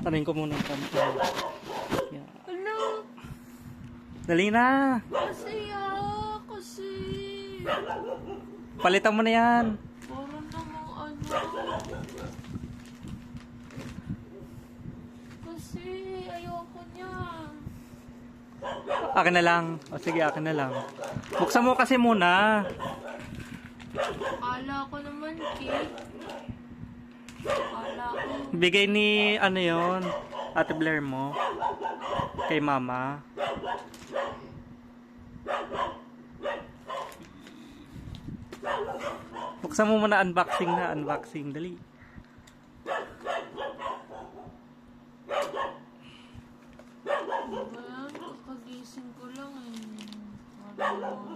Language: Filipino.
Tanin ko muna ang kanto. Yeah. Ano? Dali na. Kasi. Palitan mo na yan. Parang namang ano. Kasi ayoko niya. Akin na lang. O sige, akin na lang. Buksan mo kasi muna. Akala ko naman cake. Akala ko. Bigay ni, ano yon, Ate Blair mo. Kay mama. Buksan mo muna, unboxing na. Unboxing. Dali. Diba yan? Kakagising ko lang eh. Parang